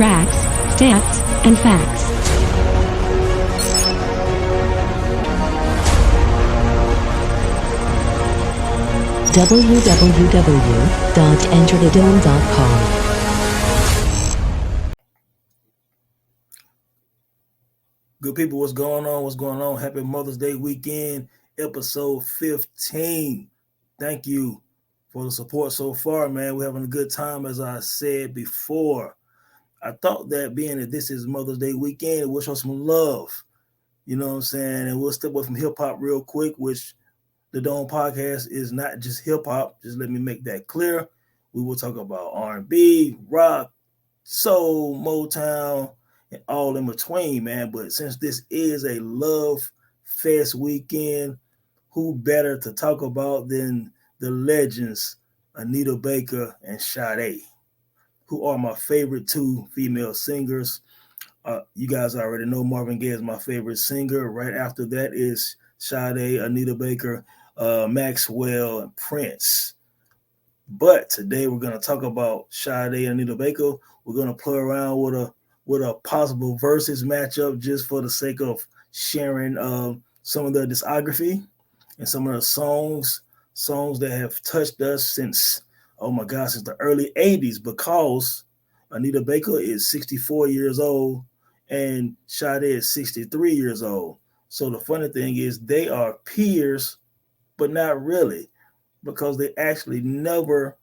tracks, stats, and facts. www.enterthedome.com. Good people, what's going on? What's going on? Happy Mother's Day weekend, episode 15. Thank you for the support so far, man. We're having a good time, as I said before. I thought that being that this is Mother's Day weekend, we'll show some love. You know what I'm saying? And we'll step away from hip-hop real quick, which the Dome podcast is not just hip-hop. Just let me make that clear. We will talk about R&B, rock, soul, Motown, and all in between, man. But since this is a love fest weekend, who better to talk about than the legends Anita Baker and Sade, who are my favorite two female singers. You guys already know Marvin Gaye is my favorite singer. Right after that is Sade, Anita Baker, Maxwell, and Prince. But today we're going to talk about Sade and Anita Baker. We're going to play around with a possible versus matchup just for the sake of sharing some of their discography and some of the songs that have touched us since the early 80s, because Anita Baker is 64 years old and Sade is 63 years old. So the funny thing is they are peers, but not really, because they actually never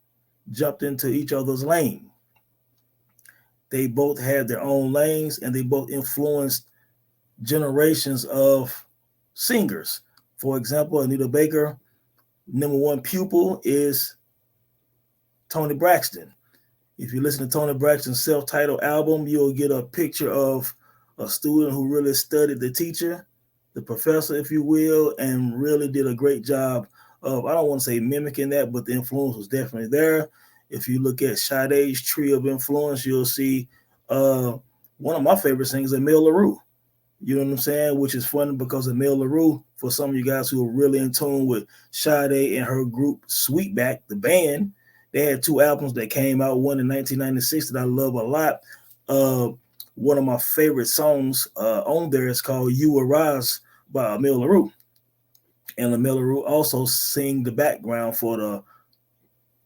jumped into each other's lane. They both had their own lanes and they both influenced generations of singers. For example, Anita Baker, number one pupil is Toni Braxton. If you listen to Toni Braxton's self-titled album, you'll get a picture of a student who really studied the teacher, the professor, if you will, and really did a great job of, I don't want to say mimicking that, but the influence was definitely there. If you look at Sade's tree of influence, you'll see one of my favorite singers, Emile LaRue. You know what I'm saying? Which is funny because Emile LaRue, for some of you guys who are really in tune with Sade and her group Sweetback, the band, they had two albums that came out, one in 1996 that I love a lot. One of my favorite songs on there is called You Arise by Emile LaRue. And Emile LaRue also sang the background for the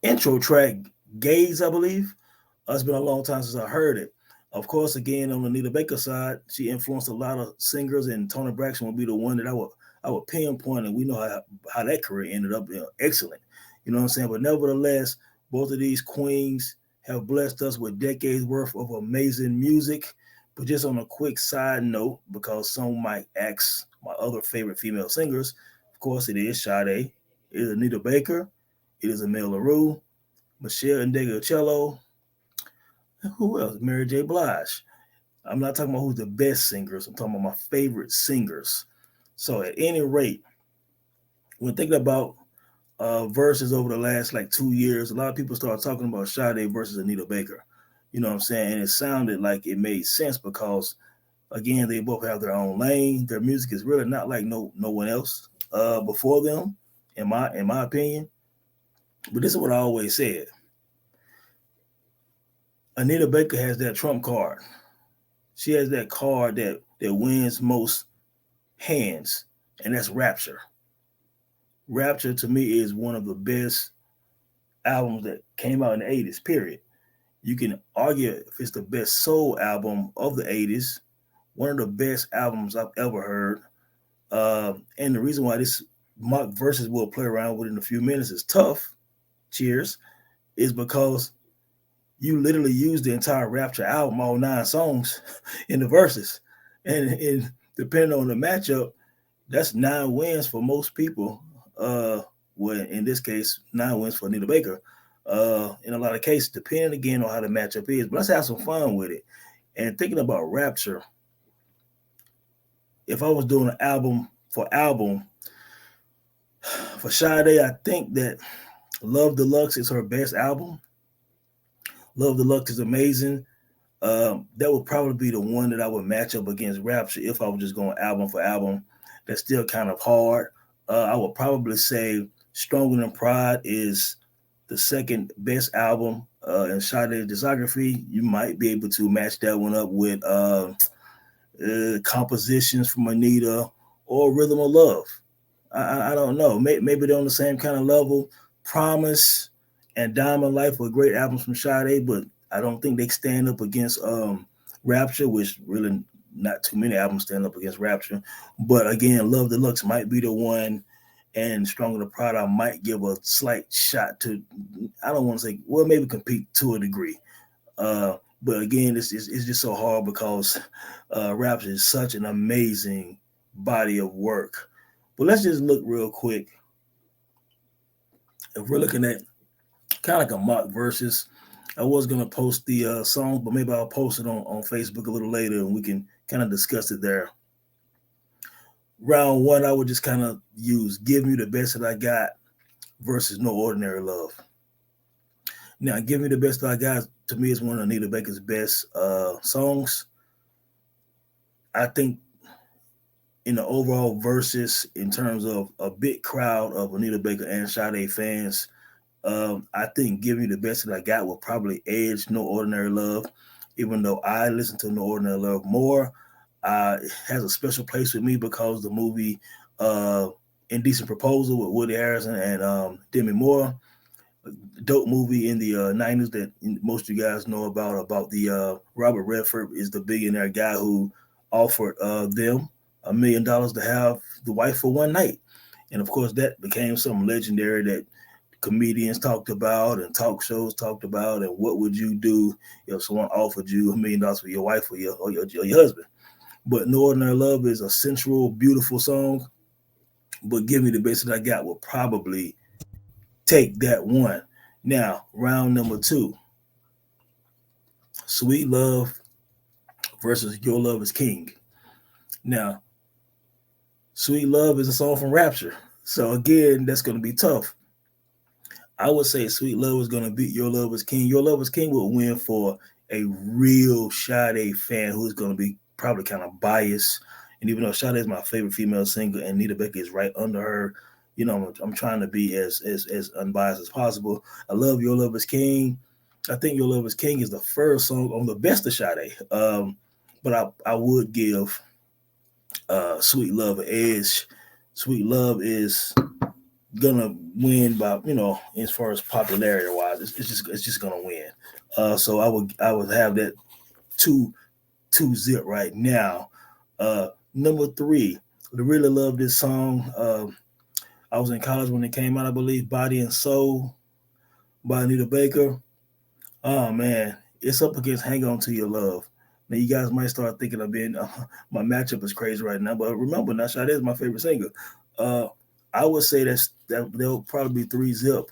intro track, Gaze, I believe. It's been a long time since I heard it. Of course, again, on Anita Baker's side, she influenced a lot of singers, and Toni Braxton would be the one that I would pinpoint, and we know how that career ended up excellent. You know what I'm saying? But nevertheless, both of these queens have blessed us with decades worth of amazing music. But just on a quick side note, because some might ask my other favorite female singers, of course, it is Sade, it is Anita Baker, it is Emile LaRue, Michelle Ndegeocello. Who else? Mary J. Blige. I'm not talking about who's the best singers. I'm talking about my favorite singers. So at any rate, when thinking about verses over the last 2 years, a lot of people started talking about Sade versus Anita Baker. You know what I'm saying? And it sounded like it made sense because, again, they both have their own lane. Their music is really not like no one else before them, in my opinion. But this is what I always said. Anita Baker has that trump card. She has that card that wins most hands, and that's Rapture. Rapture, to me, is one of the best albums that came out in the 80s, period. You can argue if it's the best soul album of the 80s, one of the best albums I've ever heard. And the reason why this mock verses we'll play around with in a few minutes is tough, cheers, is because you literally use the entire Rapture album, all 9 songs, in the verses. And depending on the matchup, that's 9 wins for most people. Well, in this case, 9 wins for Anita Baker. In a lot of cases, depending again on how the matchup is. But let's have some fun with it. And thinking about Rapture, if I was doing an album for Sade, I think that Love Deluxe is her best album. Love Deluxe is amazing. That would probably be the one that I would match up against Rapture if I was just going album for album. That's still kind of hard. I would probably say Stronger Than Pride is the second best album in Sade's discography, you might be able to match that one up with compositions from Anita or Rhythm of Love. I don't know. Maybe they're on the same kind of level. Promise and Diamond Life were great albums from Sade, but I don't think they stand up against Rapture, which really not too many albums stand up against Rapture. But again, Love Deluxe might be the one, and Stronger Than Pride I might give a slight shot to. I don't want to say, well, maybe compete to a degree. But again, it's just so hard because Rapture is such an amazing body of work. But let's just look real quick. If we're looking at kind of like a mock versus, I was going to post the song, but maybe I'll post it on Facebook a little later and we can kind of discuss it there. Round one, I would just kind of use Give Me the Best That I Got versus No Ordinary Love. Now, Give Me the Best That I Got, to me, is one of Anita Baker's best songs. I think in the overall versus, in terms of a big crowd of Anita Baker and Sade fans, I think Give Me the Best That I Got will probably edge No Ordinary Love, even though I listen to No Ordinary Love more. It has a special place with me because the movie Indecent Proposal with Woody Harrelson and Demi Moore, dope movie in the 90s that most of you guys know about the Robert Redford is the billionaire guy who offered them $1 million to have the wife for one night. And of course, that became something legendary that comedians talked about and talk shows talked about. And what would you do if someone offered you $1 million for your wife or your husband? But No Ordinary Love is a sensual, beautiful song. But Give Me the Best That I Got will probably take that one. Now, round number two, Sweet Love versus Your Love Is King. Now, Sweet Love is a song from Rapture. So again, that's going to be tough. I would say Sweet Love is going to beat Your Love Is King. Your Love Is King will win for a real Sade fan who's going to be probably kind of biased. And even though Sade is my favorite female singer and Anita Baker is right under her, you know, I'm trying to be as unbiased as possible. I love Your Love Is King. I think Your Love Is King is the first song on the best of Sade. But I would give Sweet Love an edge. Sweet Love is gonna win by, you know, as far as popularity wise, it's just gonna win. So I would have that 2-zip right now. Number three, I really love this song. I was in college when it came out, I believe, Body and Soul by Anita Baker. Oh man, it's up against Hang On To Your Love. Now you guys might start thinking of being my matchup is crazy right now, but remember, now Sade is my favorite singer. I would say that there'll probably be 3-zip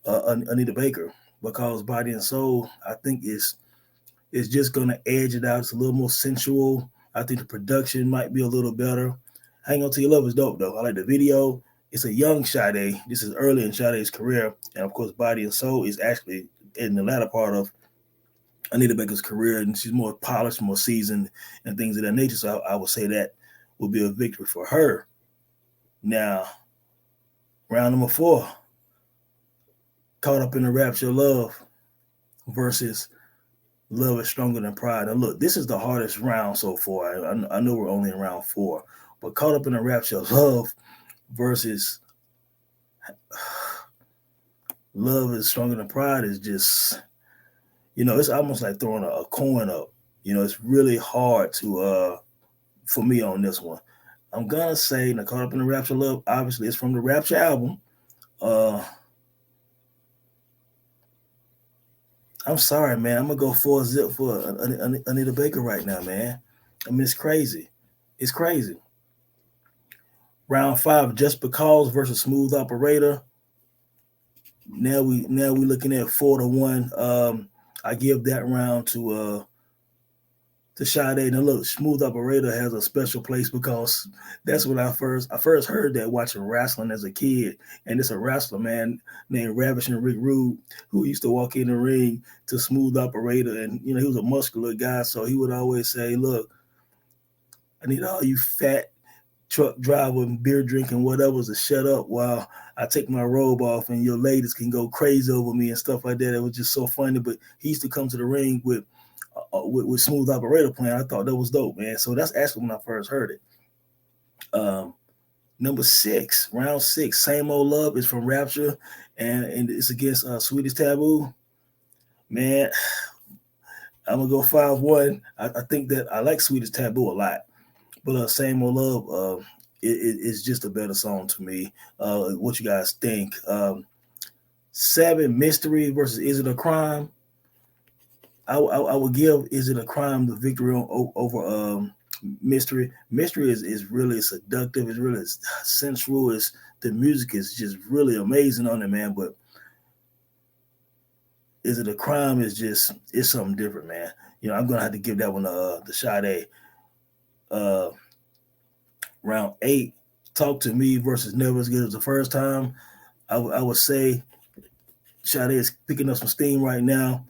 Anita Baker because Body and Soul, I think, is just gonna edge it out. It's a little more sensual. I think the production might be a little better. Hang On To Your Love is dope though. I like the video. It's a young Sade. This is early in Sade's career, and of course, Body and Soul is actually in the latter part of Anita Baker's career, and she's more polished, more seasoned, and things of that nature. So I would say that would be a victory for her. Now, round number 4, Caught Up in the Rapture of Love versus Love Is Stronger Than Pride. Now, look, this is the hardest round so far. I know we're only in round 4, but Caught Up in the Rapture of Love versus Love Is Stronger Than Pride is just, you know, it's almost like throwing a coin up. You know, it's really hard to for me on this one. I'm gonna say now, Caught Up in the Rapture of Love, obviously it's from the Rapture album. I'm sorry, man. I'm gonna go 4-zip for Anita Baker right now, man. I mean, it's crazy. It's crazy. Round 5, Just Because versus Smooth Operator. Now we looking at 4-1. I give that round to Sade. Now look, Smooth Operator has a special place because that's when I first heard that watching wrestling as a kid. And it's a wrestler, man, named Ravishing Rick Rude, who used to walk in the ring to Smooth Operator. And, you know, he was a muscular guy, so he would always say, look, I need all you fat truck driver and beer drinking whatever to shut up while I take my robe off and your ladies can go crazy over me and stuff like that. It was just so funny. But he used to come to the ring with Smooth Operator playing. I thought that was dope, man. So that's actually when I first heard it. Number 6, round 6, Same Old Love is from Rapture, and it's against Sweetest Taboo. Man, I'm gonna go 5-1. I think that I like Sweetest Taboo a lot, but Same Old Love it's just a better song to me. What you guys think? 7, Mystery versus Is It a Crime? I would give Is It a Crime the victory over Mystery. Mystery is really seductive. It's really sensual. The music is just really amazing on it, man. But Is It a Crime it's something different, man. I'm gonna have to give that one the Sade. Round 8, Talk to Me versus Never as Good as the First Time. I would say Sade is picking up some steam right now.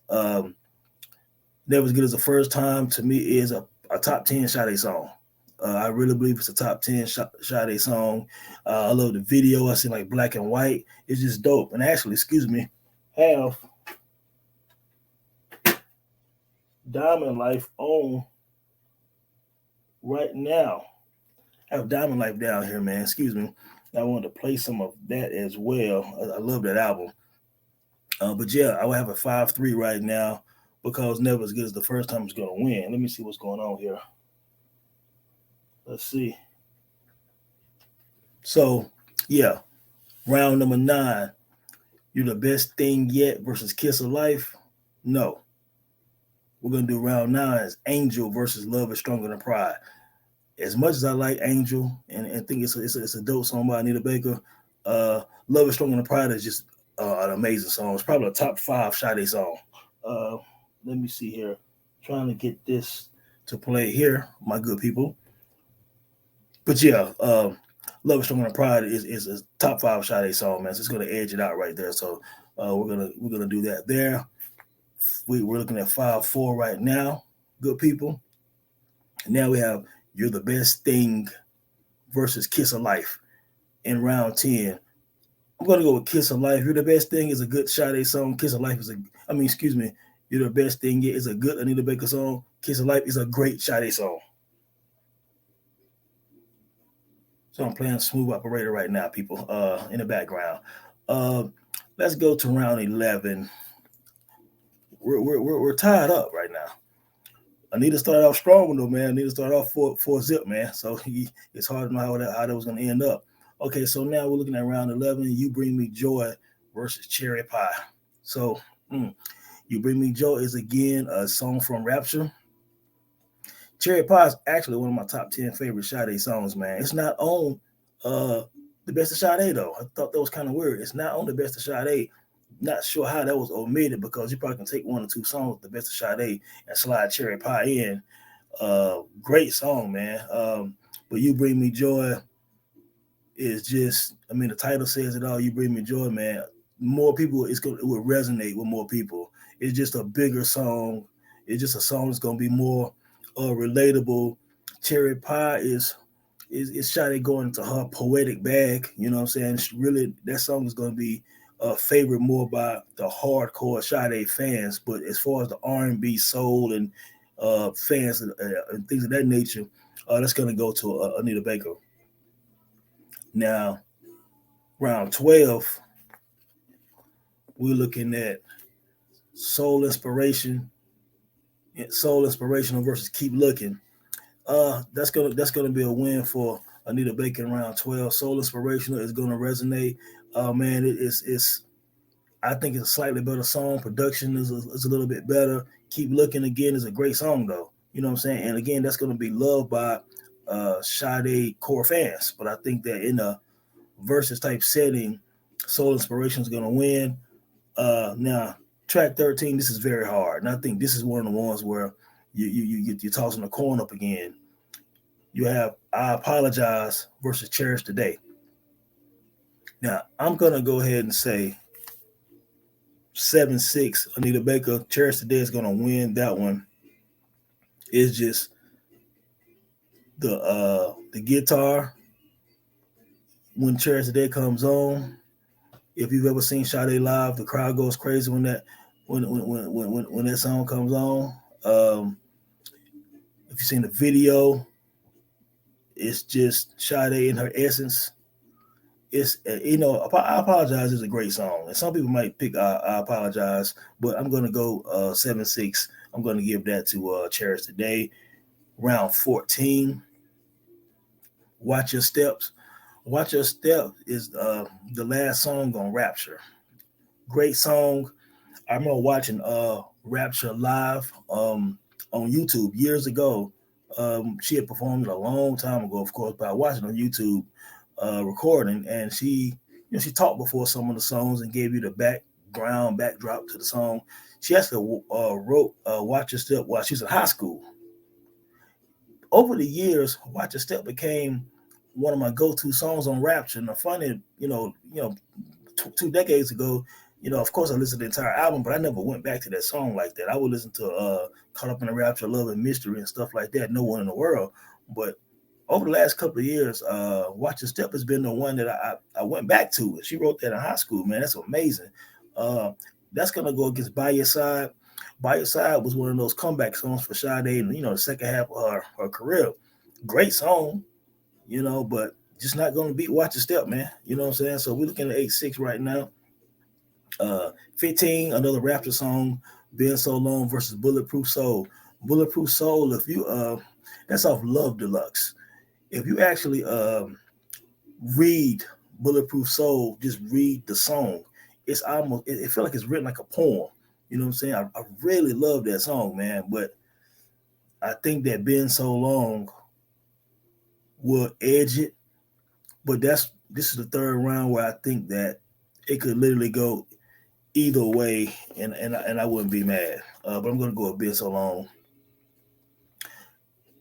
Never as Good as the First Time to me is a top 10 Sade song. I really believe it's a top 10 Sade song. I love the video. I see like black and white. It's just dope. And actually, have Diamond Life on right now. I have Diamond Life down here, man. Excuse me. I wanted to play some of that as well. I love that album. But yeah, I will have a 5-3 right now because Never as Good as the First Time is going to win. Let me see what's going on here. Let's see. So, yeah, round number 9. You're the Best Thing Yet versus Kiss of Life? No. We're going to do round 9 is Angel versus Love is Stronger Than Pride. As much as I like Angel and think it's a dope song by Anita Baker, Love is Stronger Than Pride is just an amazing song. It's probably a top 5 Sade song. Let me see here. Trying to get this to play here, my good people. But yeah, Love is Stronger Than Pride is a top 5 Sade song, man. So it's going to edge it out right there. So we're gonna do that there. We're looking at 5-4 right now, good people. Now we have You're the Best Thing versus Kiss of Life in round 10. I'm going to go with Kiss of Life. You're the Best Thing is a good Sade song. Kiss of Life You're the Best Thing Yet is a good Anita Baker song. Kiss of Life is a great Sade song. So I'm playing Smooth Operator right now, people, in the background. Let's go to round 11. We're tied up right now. Anita started off strong though, man. Anita started off 4-zip, man. So it's hard to know how that was going to end up. Okay, so now we're looking at round 11. You Bring Me Joy versus Cherry Pie. So You Bring Me Joy is again a song from Rapture. Cherry Pie is actually one of my top 10 favorite Sade songs, man. It's not on the Best of Sade though. I thought that was kind of weird. It's not on the Best of Sade. Not sure how that was omitted because you probably can take 1 or 2 songs, the Best of Sade, and slide Cherry Pie in. Great song, man. But You Bring Me Joy is just, the title says it all. You Bring Me Joy, man. More people, it will resonate with more people. It's just a bigger song. It's just a song that's going to be more relatable. Cherry Pie is Sade going into her poetic bag. You know what I'm saying? Really, that song is going to be favored more by the hardcore Sade fans. But as far as the R&B, soul, and fans and things of that nature, that's going to go to Anita Baker. Now, round 12, we're looking at Soul Inspirational versus Keep Looking. That's gonna be a win for Anita Baker in round 12. Soul Inspirational is gonna resonate. Man, I think it's a slightly better song. Production is a little bit better. Keep Looking again is a great song though. You know what I'm saying? And again, that's gonna be loved by Sade core fans. But I think that in a versus type setting, Soul Inspiration is gonna win. Now, track 13, this is very hard. And I think this is one of the ones where you're tossing the coin up again. You have I Apologize versus Cherish Today. Now, I'm going to go ahead and say 7-6, Anita Baker. Cherish Today is going to win that one. It's just the the guitar when Cherish the Day comes on. If you've ever seen Sade live, the crowd goes crazy when that song comes on. If you've seen the video, it's just Sade in her essence. It's I apologize is a great song, and some people might pick I apologize, but I'm gonna go 7-6. I'm gonna give that to Cherish the Day. Round 14. Watch Your Steps. Watch Your Step is the last song on Rapture. Great song. I remember watching Rapture live on YouTube years ago. She had performed it a long time ago, of course, but I watched it on YouTube recording, and she talked before some of the songs and gave you the backdrop to the song. She actually wrote "Watch Your Step" while she was in high school. Over the years, "Watch Your Step" became one of my go-to songs on Rapture. And the funny, 2 decades ago, of course I listened to the entire album, but I never went back to that song like that. I would listen to Caught Up in the Rapture, Love and Mystery and stuff like that, No One in the World. But over the last couple of years, Watch Your Step has been the one that I went back to. She wrote that in high school, man. That's amazing. That's going to go against By Your Side. By Your Side was one of those comeback songs for Sade in, the second half of her career. Great song, but just not going to beat Watch Your Step, man. You know what I'm saying? So we're looking at 8-6 right now. 15, another Rapture song, Been So Long versus Bulletproof Soul. Bulletproof Soul, if you that's off Love Deluxe. If you actually read Bulletproof Soul, just read the song, it's almost, it feels like it's written like a poem. You know what I'm saying? I really love that song, man. But I think that Been So Long will edge it. But this is the third round where I think that it could literally go either way, and I wouldn't be mad. But I'm going to go with Been So Long.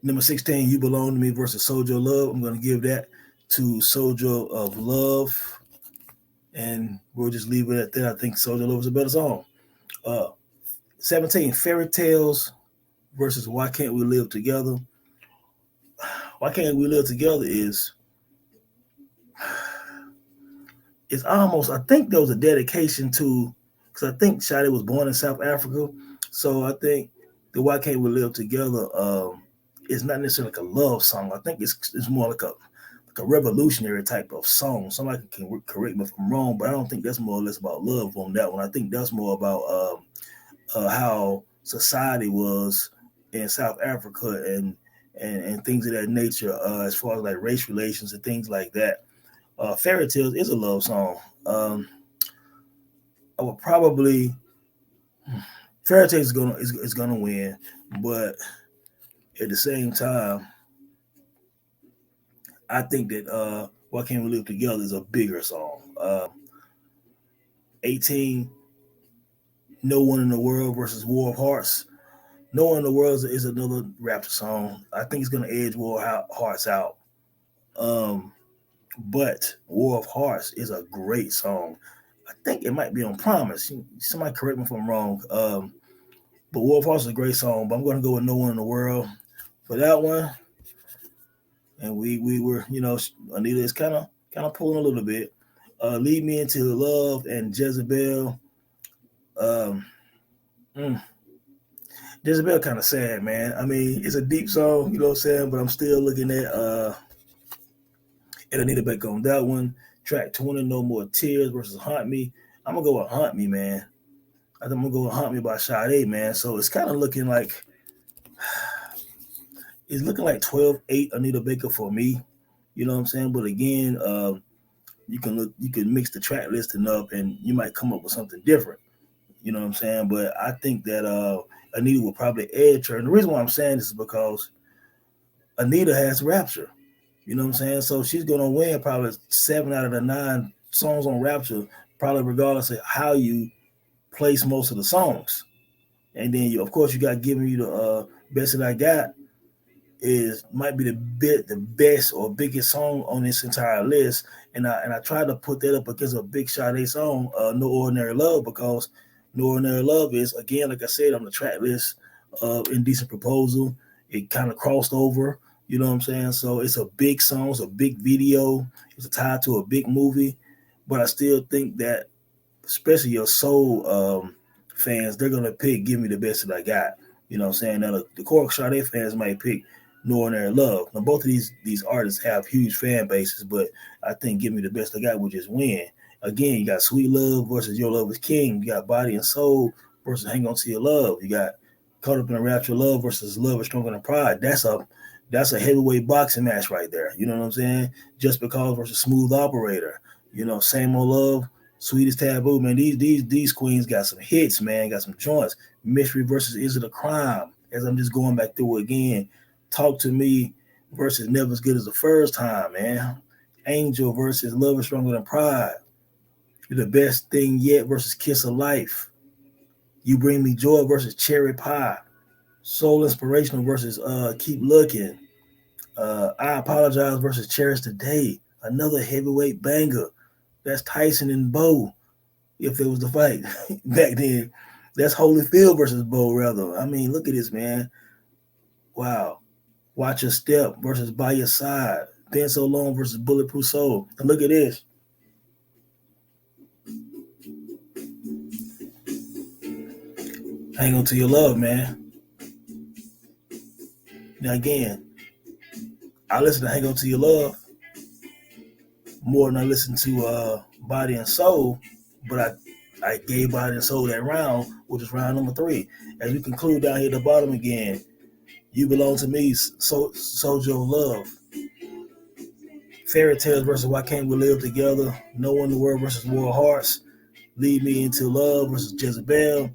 Number 16, You Belong to Me versus Soldier of Love. I'm going to give that to Soldier of Love. And we'll just leave it at that. I think Soldier of Love is a better song. 17, Fairy Tales versus Why Can't We Live Together. Why Can't We Live Together is it's almost, I think there was a dedication to, because I think Sade was born in South Africa. So I think the Why Can't We Live Together is not necessarily like a love song. I think it's more like a revolutionary type of song. Somebody can correct me if I'm wrong, but I don't think that's more or less about love on that one. I think that's more about how society was in South Africa and things of that nature, as far as like race relations and things like that. Fairy Tales is a love song. I would probably Fairy Tales is gonna win, but at the same time, I think that Why Can't We Live Together is a bigger song. 18, No One in the World versus War of Hearts. No One in the World is another Rapture song. I think it's gonna edge War of Hearts out. But War of Hearts is a great song. I think it might be on Promise. Somebody correct me if I'm wrong. But War of Hearts is a great song. But I'm going to go with No One in the World for that one. And we were, Anita is kind of pulling a little bit. Lead Me Into Love and Jezebel. Jezebel kind of sad, man. I mean, it's a deep song, you know what I'm saying? But I'm still looking at Anita Baker on that one. Track 20, No More Tears versus Haunt Me. I'm going to go with Haunt Me, man. I think I'm going to go with Haunt Me by Sade, man. So it's kind of looking like, it's looking like 12-8 Anita Baker for me. You know what I'm saying? But again, you can mix the track listing up and you might come up with something different. You know what I'm saying? But I think that Anita will probably edge her. And the reason why I'm saying this is because Anita has Rapture. You know what I'm saying? So she's going to win probably 7 out of the 9 songs on Rapture, probably regardless of how you place most of the songs. And then, of course, you got Giving You the Best That I Got might be the best or biggest song on this entire list. And I tried to put that up against a big Sade song, No Ordinary Love, because No Ordinary Love is, again, like I said, on the track list of Indecent Proposal. It kind of crossed over. You know what I'm saying? So it's a big song, it's a big video, it's tied to a big movie. But I still think that, especially your soul fans, they're gonna pick "Give Me the Best That I Got." You know what I'm saying? Now the core Sade fans might pick "No Ordinary Love." Now both of these artists have huge fan bases, but I think "Give Me the Best I Got" will just win. Again, you got "Sweet Love" versus "Your Love Is King." You got "Body and Soul" versus "Hang On to Your Love." You got "Caught Up in a Rapture of Love" versus "Love Is Stronger Than Pride." That's a heavyweight boxing match right there. You know what I'm saying? Just Because versus "Smooth Operator." You know, "Same Old Love," "Sweetest Taboo." Man, these queens got some hits, man. Got some joints. "Mystery" versus "Is It a Crime?" As I'm just going back through it again. "Talk to Me" versus "Never as Good as the First Time," man. "Angel" versus "Love Is Stronger Than Pride." "The Best Thing Yet" versus "Kiss of Life." "You Bring Me Joy" versus "Cherry Pie." "Soul Inspirational" versus "Keep Looking." "I Apologize" versus "Cherish the Day." Another heavyweight banger. That's Tyson and Bo, if it was the fight back then. That's Holyfield versus Bo, rather. I mean, look at this, man. Wow. "Watch Your Step" versus "By Your Side." "Been So Long" versus "Bulletproof Soul." And look at this. "Hang On to Your Love," man. Now, again, I listen to "Hang On to Your Love" more than I listen to "Body and Soul," but I gave "Body and Soul" that round, which is round number 3. As we conclude down here at the bottom again, "You Belong to Me," "Soldier of Love." "Fairy Tales" versus "Why Can't We Live Together." "No One in the World" versus "War of Hearts." "Lead Me Into Love" versus Jezebel.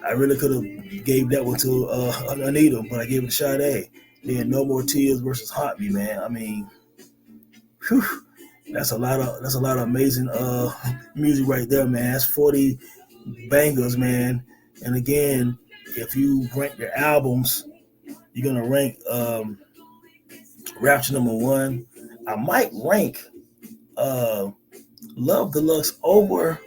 I really could have gave that one to Anita, but I gave it to Sade. Then "No More Tears" versus "Haunt Me," man. I mean, whew, that's a lot of amazing music right there, man. That's 40 bangers, man. And again, if you rank their albums, you're gonna rank Rapture number 1. I might rank uh, Love Deluxe over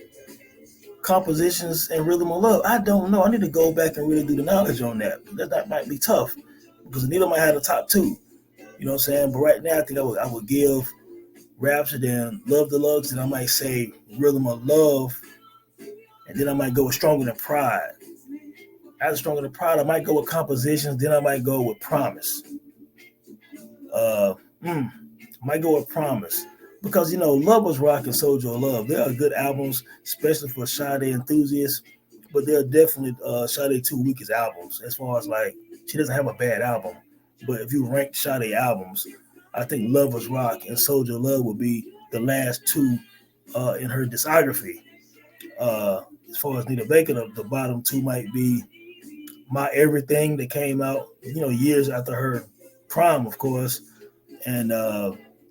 Compositions and Rhythm of Love. I don't know. I need to go back and really do the knowledge on that. That might be tough because Anita might have the top 2. You know what I'm saying? But right now, I think I would give Rapture, then Love Deluxe, and I might say Rhythm of Love, and then I might go with Stronger Than Pride. After Stronger Than Pride, I might go with Compositions, then I might go with Promise. Might go with Promise. Because, Love Was Rock and Soldier of Love, they are good albums, especially for Sade enthusiasts, but they're definitely Sade 2 weakest albums, as far as, like, she doesn't have a bad album. But if you rank Sade albums, I think Love Was Rock and Soldier of Love would be the last 2 in her discography. As far as Anita Baker, the bottom 2 might be My Everything, that came out, years after her prime, of course, and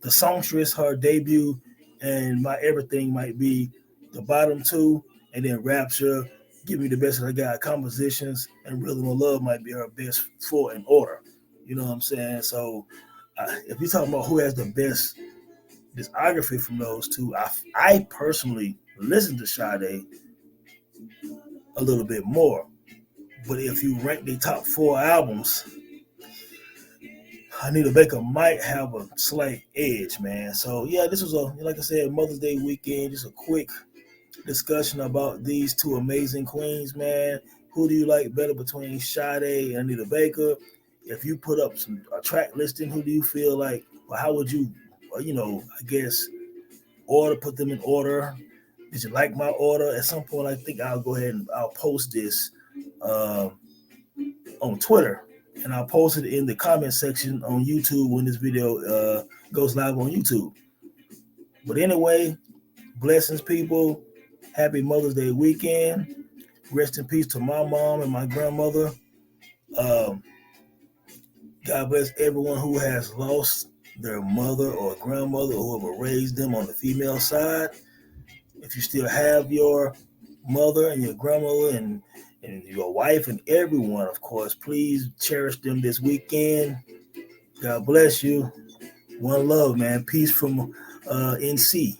The Songstress, her debut, and My Everything might be the bottom 2, and then Rapture, Give Me the Best That I Got, Compositions, and Rhythm of Love might be her best 4 in order. You know what I'm saying? So if you're talking about who has the best discography from those 2, I personally listen to Sade a little bit more. But if you rank the top 4 albums, Anita Baker might have a slight edge, man. So, yeah, this was like I said, Mother's Day weekend. Just a quick discussion about these 2 amazing queens, man. Who do you like better between Sade and Anita Baker? If you put up a track listing, who do you feel like, or how would you, I guess, put them in order? Did you like my order? At some point, I think I'll go ahead and I'll post this on Twitter, and I'll post it in the comment section on YouTube when this video goes live on YouTube. But anyway, blessings, people. Happy Mother's Day weekend. Rest in peace to my mom and my grandmother. God bless everyone who has lost their mother or grandmother or whoever raised them on the female side. If you still have your mother and your grandmother and your wife and everyone, of course, please cherish them this weekend. God bless you. One love, man. Peace from NC.